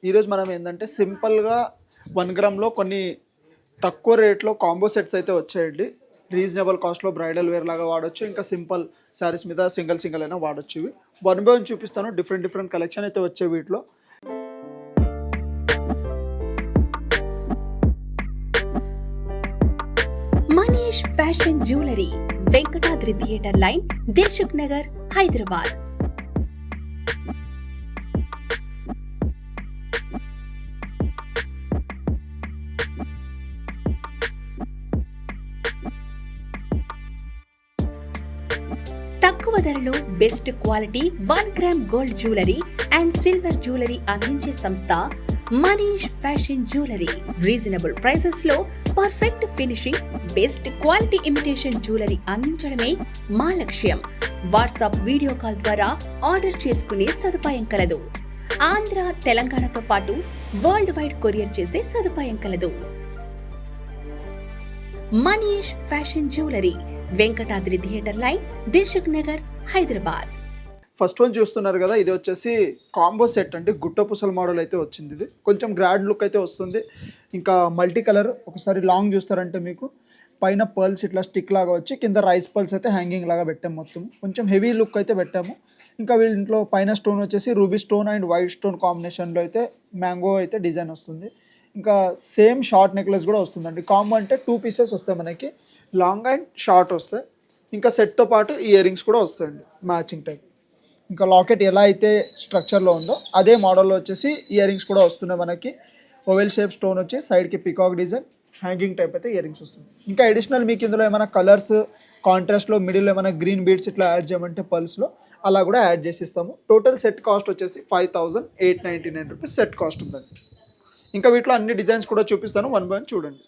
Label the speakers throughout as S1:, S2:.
S1: ఈరోజు మనం ఏంటంటే సింపుల్‌గా 1 గ్రామ్‌లో కొన్ని తక్కువ రేట్‌లో కాంబో సెట్స్ అయితే వచ్చాయండి. రీజనబుల్ కాస్ట్‌లో బ్రైడల్ వేర్ లాగా వాడొచ్చు. ఇంకా సింపుల్ శారీస్ మీద సింగిల్ సింగిల్ అయినా వాడొచ్చు ఇవి. వన్ బై వన్ చూపిస్తాను. డిఫరెంట్ డిఫరెంట్ కలెక్షన్ అయితే వచ్చాయి వీటిలో.
S2: Manish fashion jewellery, Venkatadri theatre line, Dilsukhnagar, Hyderabad. తక్కువ ధరలో best quality 1 gram gold jewellery and silver jewellery అందించే సంస్థ Manish fashion jewellery. Reasonable prices లో perfect finishing, best quality imitation jewellery అందించడమే మా లక్ష్యం. వాట్సాప్ వీడియో కాల్ ద్వారా ఆర్డర్ చేసుకునే సదుపాయం కలదు. ఆంధ్ర, తెలంగాణతో పాటు వరల్డ్ వైడ్ కొరియర్ చేసే సదుపాయం కలదు. Manish fashion jewellery, Venkatadri theatre line, Dilsukhnagar, Hyderabad.
S1: First one చూస్తున్నారు కదా, ఇది వచ్చేసి కాంబో సెట్ అండి. గుట్ట పుసల మోడల్ అయితే వచ్చింది. ఇది కొంచెం గ్రాండ్ లుక్ అయితే వస్తుంది. ఇంకా మల్టీ కలర్. ఒకసారి లాంగ్ చూస్తారంటే మీకు పైన పర్ల్స్ ఇట్లా స్టిక్ లాగా వచ్చి కింద రైస్ పర్ల్స్ అయితే హ్యాంగింగ్ లాగా పెట్టాము. మొత్తం కొంచెం హెవీ లుక్ అయితే పెట్టాము. ఇంకా వీళ్ళింట్లో పైన స్టోన్ వచ్చేసి ruby stone and white stone కాంబినేషన్లో అయితే మ్యాంగో అయితే డిజైన్ వస్తుంది. ఇంకా సేమ్ షార్ట్ నెక్లెస్ కూడా వస్తుందండి. కాంబో అంటే 2 పీసెస్ వస్తాయి మనకి, లాంగ్ అండ్ షార్ట్ వస్తాయి. ఇంకా సెట్తో పాటు ఇయర్ రింగ్స్ కూడా వస్తాయండి మ్యాచింగ్ టైప్. ఇంకా లాకెట్ ఎలా అయితే స్ట్రక్చర్లో ఉందో అదే మోడల్లో వచ్చేసి ఇయర్ రింగ్స్ కూడా వస్తున్నాయి మనకి. ఓవెల్ షేప్ స్టోన్ వచ్చి సైడ్కి పికాక్ డిజైన్ హ్యాంగింగ్ టైప్ అయితే ఇయర్ రింగ్స్ వస్తుంది. ఇంకా అడిషనల్ మీకు ఇందులో ఏమైనా కలర్స్ కాంట్రాస్ట్లో మిడిల్లో ఏమైనా గ్రీన్ బీడ్స్ ఇట్లా యాడ్ చేయమంటే పల్స్లో అలా కూడా యాడ్ చేసి ఇస్తాము. టోటల్ సెట్ కాస్ట్ వచ్చేసి 5899 రూపీస్ సెట్ కాస్ట్ ఉందండి. ఇంకా వీటిలో అన్ని డిజైన్స్ కూడా చూపిస్తాను, వన్ బై వన్ చూడండి.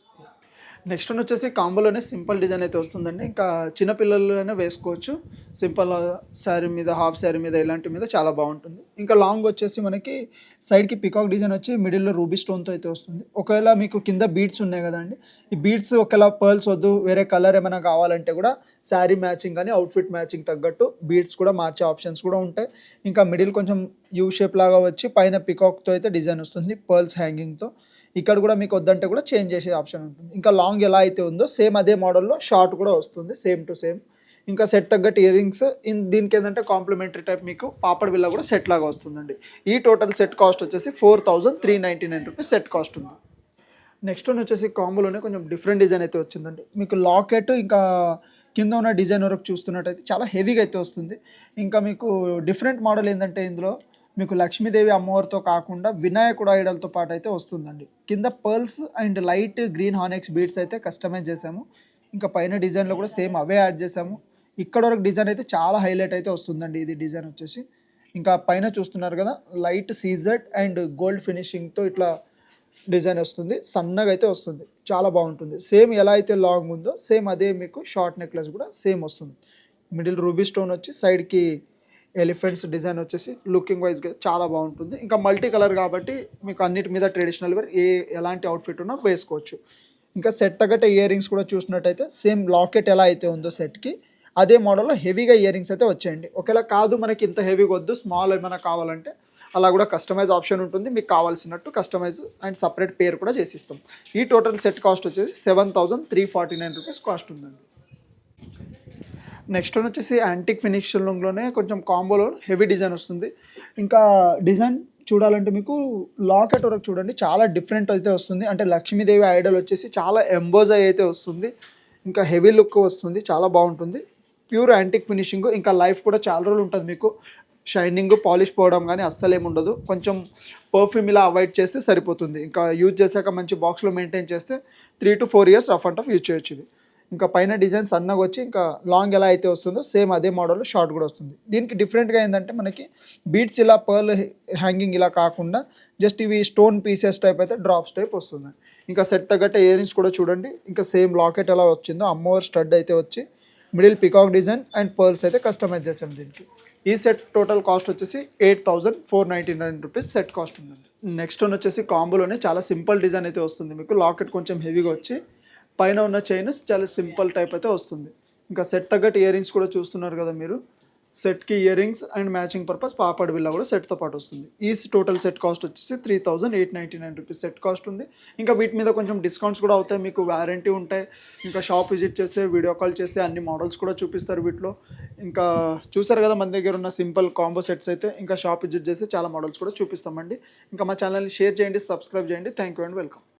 S1: నెక్స్ట్ వన్ వచ్చేసి కాంబోలోనే సింపుల్ డిజైన్ అయితే వస్తుందండి. ఇంకా చిన్నపిల్లలైనా వేసుకోవచ్చు. సింపుల్ శారీ మీద, హాఫ్ శారీ మీద, ఇలాంటి మీద చాలా బాగుంటుంది. ఇంకా లాంగ్ వచ్చేసి మనకి సైడ్కి పికాక్ డిజైన్ వచ్చి మిడిల్లో రూబీ స్టోన్తో అయితే వస్తుంది. ఒకవేళ మీకు కింద బీడ్స్ ఉన్నాయి కదండి, ఈ బీడ్స్ ఒకవేళ పర్ల్స్ వద్దు, వేరే కలర్ ఏమైనా కావాలంటే కూడా శారీ మ్యాచింగ్ కానీ అవుట్ఫిట్ మ్యాచింగ్ తగ్గట్టు బీడ్స్ కూడా మార్చే ఆప్షన్స్ కూడా ఉంటాయి. ఇంకా మిడిల్ కొంచెం యూ షేప్ లాగా వచ్చి పైన పికాక్తో అయితే డిజైన్ వస్తుంది పర్ల్స్ హ్యాంగింగ్తో. ఇక్కడ కూడా మీకు వద్దంటే కూడా చేంజ్ చేసే ఆప్షన్ ఉంటుంది. ఇంకా లాంగ్ ఎలా అయితే ఉందో సేమ్ అదే మోడల్లో షార్ట్ కూడా వస్తుంది, సేమ్ టు సేమ్. ఇంకా సెట్ తగ్గట్టు ఇయర్ రింగ్స్ దీనికి ఏంటంటే కాంప్లిమెంటరీ టైప్ మీకు పాపడ్ బిల్ల కూడా సెట్ లాగా వస్తుందండి. ఈ టోటల్ సెట్ కాస్ట్ వచ్చేసి 4399 రూపీస్ సెట్ కాస్ట్ ఉంది. నెక్స్ట్ వన్ వచ్చేసి కాంబోలోనే కొంచెం డిఫరెంట్ డిజైన్ అయితే వచ్చిందండి. మీకు లాకెట్ ఇంకా కింద ఉన్న డిజైన్ వరకు చూస్తున్నట్టయితే చాలా హెవీగా అయితే వస్తుంది. ఇంకా మీకు డిఫరెంట్ మోడల్ ఏంటంటే ఇందులో మీకు లక్ష్మీదేవి అమ్మవారితో కాకుండా వినాయకుడు ఐడల్తో పాటు అయితే వస్తుందండి. కింద pearls and light green onyx beads అయితే కస్టమైజ్ చేసాము. ఇంకా పైన డిజైన్లో కూడా సేమ్ అవే యాడ్ చేసాము. ఇక్కడ వరకు డిజైన్ అయితే చాలా హైలైట్ అయితే వస్తుందండి. ఇది డిజైన్ వచ్చేసి ఇంకా పైన చూస్తున్నారు కదా, లైట్ సీజెడ్ అండ్ గోల్డ్ ఫినిషింగ్తో ఇట్లా డిజైన్ వస్తుంది. సన్నగా అయితే వస్తుంది, చాలా బాగుంటుంది. సేమ్ ఎలా అయితే లాంగ్ ఉందో సేమ్ అదే మీకు షార్ట్ నెక్లెస్ కూడా సేమ్ వస్తుంది. మిడిల్ రూబీ స్టోన్ వచ్చి సైడ్కి ఎలిఫెంట్స్ డిజైన్ వచ్చేసి లుకింగ్ వైజ్గా చాలా బాగుంటుంది. ఇంకా మల్టీ కలర్ కాబట్టి మీకు అన్నిటి మీద ట్రెడిషనల్ వేర్ ఎలాంటి అవుట్ఫిట్ ఉన్నా వేసుకోవచ్చు. ఇంకా సెట్ తగ్గట్టు ఇయర్ రింగ్స్ కూడా చూసినట్టయితే సేమ్ లాకెట్ ఎలా అయితే ఉందో సెట్కి అదే మోడల్లో హెవీగా ఇయర్ రింగ్స్ అయితే వచ్చాయండి. ఒకవేళ కాదు మనకి ఇంత హెవీగా వద్దు, స్మాల్ ఏమైనా కావాలంటే అలా కూడా కస్టమైజ్ ఆప్షన్ ఉంటుంది. మీకు కావాల్సినట్టు కస్టమైజ్ అండ్ సపరేట్ పేరు కూడా చేసిస్తాం. ఈ టోటల్ సెట్ కాస్ట్ వచ్చేసి 7349 రూపీస్ కాస్ట్ ఉందండి. నెక్స్ట్ వన్ వచ్చేసి యాంటిక్ ఫినిషింగ్లోనే కొంచెం కాంబోలో హెవీ డిజైన్ వస్తుంది. ఇంకా డిజైన్ చూడాలంటే మీకు లాకెట్ వరకు చూడండి, చాలా డిఫరెంట్ అయితే వస్తుంది. అంటే లక్ష్మీదేవి ఐడల్ వచ్చేసి చాలా ఎంబోజ్ అయితే వస్తుంది. ఇంకా హెవీ లుక్ వస్తుంది, చాలా బాగుంటుంది. Pure antique finishing. ఇంకా లైఫ్ కూడా చాలా రోజులు ఉంటుంది. మీకు షైనింగ్, పాలిష్ పోవడం కానీ అస్సలు ఏముండదు. కొంచెం పర్ఫ్యూమ్ ఇలా అవాయిడ్ చేస్తే సరిపోతుంది. ఇంకా యూజ్ చేశాక మంచి బాక్స్లో మెయింటైన్ చేస్తే 3 to 4 years rough and tough use చేయొచ్చు ఇది. ఇంకా పైన డిజైన్ సన్నగా వచ్చి ఇంకా లాంగ్ ఎలా అయితే వస్తుందో సేమ్ అదే మోడల్లో షార్ట్ కూడా వస్తుంది. దీనికి డిఫరెంట్గా ఏంటంటే మనకి బీడ్స్ ఇలా పర్ల్ హ్యాంగింగ్ ఇలా కాకుండా జస్ట్ ఇవి స్టోన్ పీసెస్ టైప్ అయితే డ్రాప్స్ టైప్ వస్తుంది. ఇంకా సెట్ తగ్గట్టు ఇయర్ రింగ్స్ కూడా చూడండి. ఇంకా సేమ్ లాకెట్ ఎలా వచ్చిందో అమ్మవారి స్టడ్ అయితే వచ్చి middle peacock design and pearls అయితే కస్టమైజ్ చేసాం దీనికి. ఈ సెట్ టోటల్ కాస్ట్ వచ్చేసి 8499 రూపీస్ సెట్ కాస్ట్ ఉందండి. నెక్స్ట్ వన్ వచ్చేసి కాంబోలోనే చాలా సింపుల్ డిజైన్ అయితే వస్తుంది. మీకు లాకెట్ కొంచెం హెవీగా వచ్చి పైన ఉన్న చైన్ చాలా సింపుల్ టైప్ అయితే వస్తుంది. ఇంకా సెట్ తగ్గట్టు ఇయర్ రింగ్స్ కూడా చూస్తున్నారు కదా మీరు. సెట్కి ear rings and matching purpose papad బిల్ల కూడా సెట్తో పాటు వస్తుంది. ఈ టోటల్ సెట్ కాస్ట్ వచ్చేసి 3899 రూపీస్ సెట్ కాస్ట్ ఉంది. ఇంకా వీటి మీద కొంచెం డిస్కౌంట్స్ కూడా అవుతాయి, మీకు వారంటీ ఉంటాయి. ఇంకా షాప్ విజిట్ చేస్తే వీడియో కాల్ చేస్తే అన్ని మోడల్స్ కూడా చూపిస్తారు వీటిలో. ఇంకా చూసారు కదా మన దగ్గర ఉన్న సింపుల్ కాంబో సెట్స్ అయితే, ఇంకా షాప్ విజిట్ చేస్తే చాలా మోడల్స్ కూడా చూపిస్తామండి. ఇంకా మా ఛానల్ని షేర్ చేయండి, సబ్స్క్రైబ్ చేయండి. Thank you and welcome.